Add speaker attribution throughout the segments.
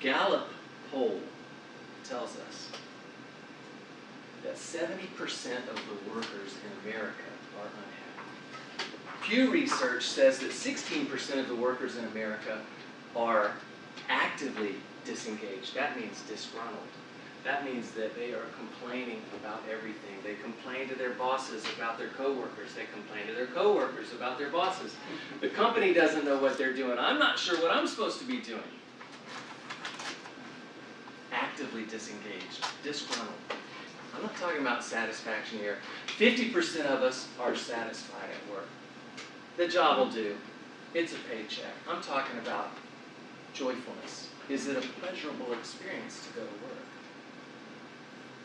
Speaker 1: Gallup poll tells us that 70% of the workers in America are unhappy. Pew Research says that 16% of the workers in America are actively disengaged. That means disgruntled. That means that they are complaining about everything. They complain to their bosses about their coworkers. They complain to their coworkers about their bosses. The company doesn't know what they're doing. I'm not sure what I'm supposed to be doing. Actively disengaged, disgruntled. I'm not talking about satisfaction here. 50% of us are satisfied at work. The job will do. It's a paycheck. I'm talking about joyfulness. Is it a pleasurable experience to go to work?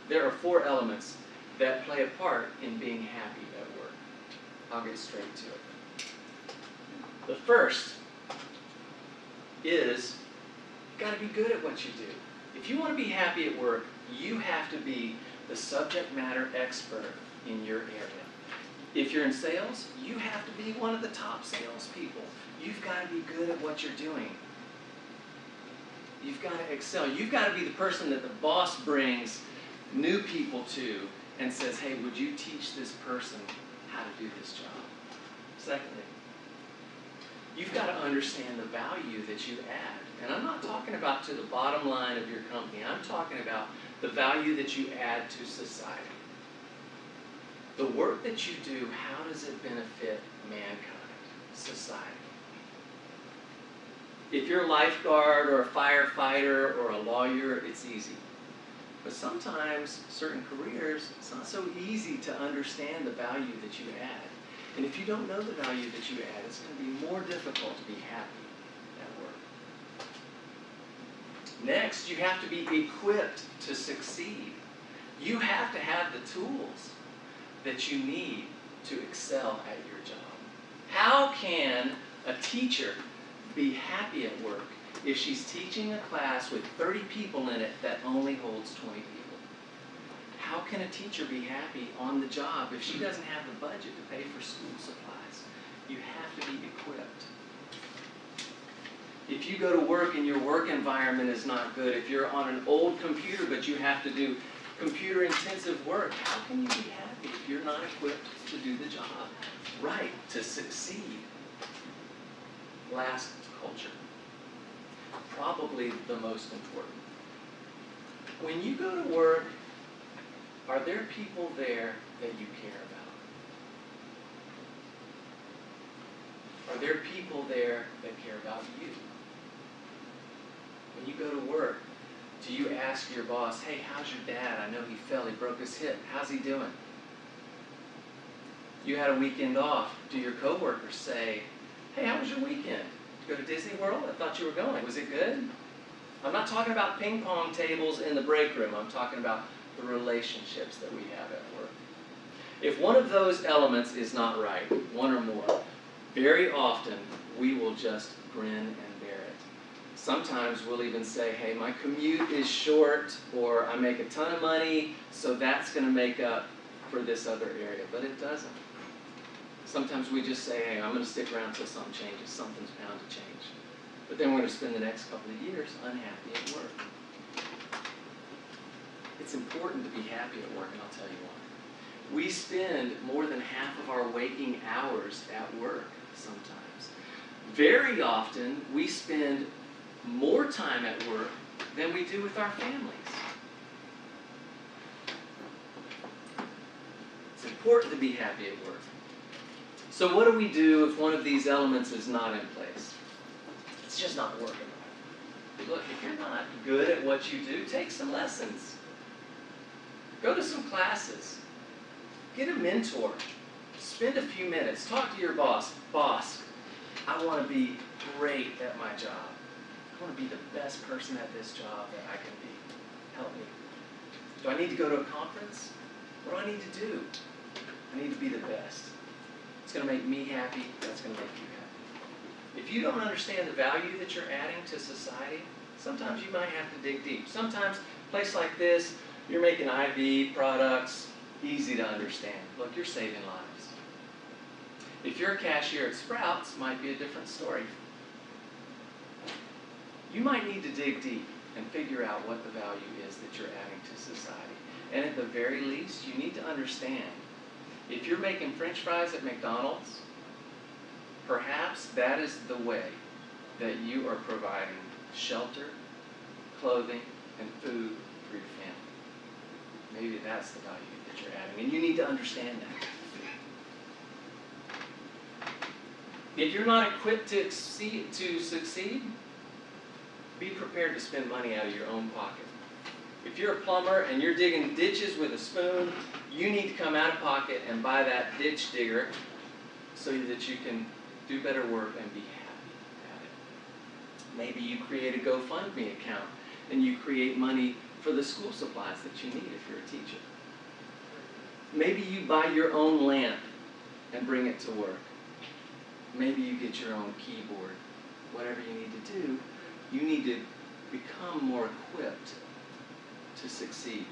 Speaker 1: There are 4 elements that play a part in being happy at work. I'll get straight to it. The first is you've got to be good at what you do. If you want to be happy at work, you have to be the subject matter expert in your area. If you're in sales, you have to be one of the top salespeople. You've got to be good at what you're doing. You've got to excel. You've got to be the person that the boss brings new people to and says, hey, would you teach this person how to do this job? Secondly, you've got to understand the value that you add. And I'm not talking about to the bottom line of your company. I'm talking about the value that you add to society. The work that you do, how does it benefit mankind, society? If you're a lifeguard or a firefighter or a lawyer, it's easy. But sometimes, certain careers, it's not so easy to understand the value that you add. And if you don't know the value that you add, it's going to be more difficult to be happy at work. Next, you have to be equipped to succeed. You have to have the tools that you need to excel at your job. How can a teacher be happy at work if she's teaching a class with 30 people in it that only holds 20 people? How can a teacher be happy on the job if she doesn't have the budget to pay for school supplies? You have to be equipped. If you go to work and your work environment is not good, if you're on an old computer but you have to do computer-intensive work, how can you be happy if you're not equipped to do the job right, to succeed? Last, culture. Probably the most important. When you go to work, are there people there that you care about? Are there people there that care about you? When you go to work, do you ask your boss, hey, how's your dad? I know he fell, he broke his hip. How's he doing? You had a weekend off. Do your coworkers say, hey, how was your weekend? Did you go to Disney World? I thought you were going. Was it good? I'm not talking about ping pong tables in the break room. I'm talking about the relationships that we have at work. If one of those elements is not right, one or more, very often we will just grin and bear it. Sometimes we'll even say, hey, my commute is short, or I make a ton of money, so that's going to make up for this other area. But it doesn't. Sometimes we just say, hey, I'm going to stick around until something changes. Something's bound to change. But then we're going to spend the next couple of years unhappy at work. It's important to be happy at work, and I'll tell you why. We spend more than half of our waking hours at work sometimes. Very often, we spend more time at work than we do with our families. It's important to be happy at work. So what do we do if one of these elements is not in place? It's just not working. Look, if you're not good at what you do, take some lessons. Go to some classes. Get a mentor. Spend a few minutes. Talk to your boss. Boss, I want to be great at my job. I want to be the best person at this job that I can be. Help me. Do I need to go to a conference? What do I need to do? I need to be the best. It's going to make me happy. That's going to make you happy. If you don't understand the value that you're adding to society, sometimes you might have to dig deep. Sometimes a place like this, you're making IV products, easy to understand. Look, you're saving lives. If you're a cashier at Sprouts, it might be a different story. You might need to dig deep. and figure out what the value is that you're adding to society. And at the very least, you need to understand, if you're making French fries at McDonald's, perhaps that is the way that you are providing shelter, clothing, and food for your family. Maybe that's the value that you're adding, and you need to understand that. If you're not equipped to succeed, be prepared to spend money out of your own pocket. If you're a plumber and you're digging ditches with a spoon, you need to come out of pocket and buy that ditch digger so that you can do better work and be happy at it. Maybe you create a GoFundMe account and you create money for the school supplies that you need if you're a teacher. Maybe you buy your own lamp and bring it to work. Maybe you get your own keyboard. Whatever you need to do, you need to become more equipped to succeed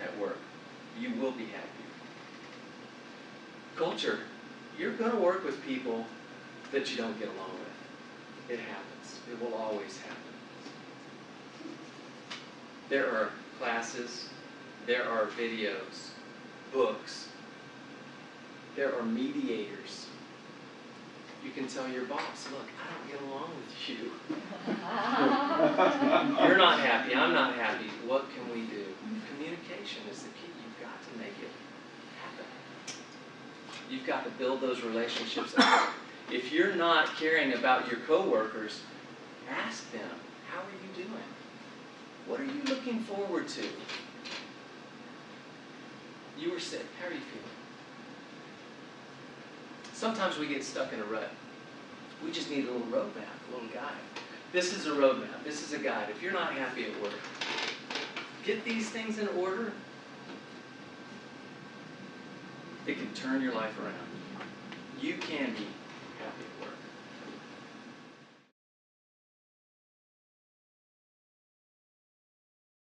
Speaker 1: at work. You will be happier. Culture, you're going to work with people that you don't get along with. It happens. It will always happen. There are classes, there are videos, books, there are mediators. You can tell your boss, look, I don't get along with you. You're not happy, I'm not happy. What can we do? Communication is the key. You've got to make it happen. You've got to build those relationships up. If you're not caring about your coworkers, ask them, how are you doing? What are you looking forward to? You were sick, how are you feeling? Sometimes we get stuck in a rut. We just need a little roadmap, a little guide. This is a roadmap. This is a guide. If you're not happy at work, get these things in order. It can turn your life around. You can be happy at work.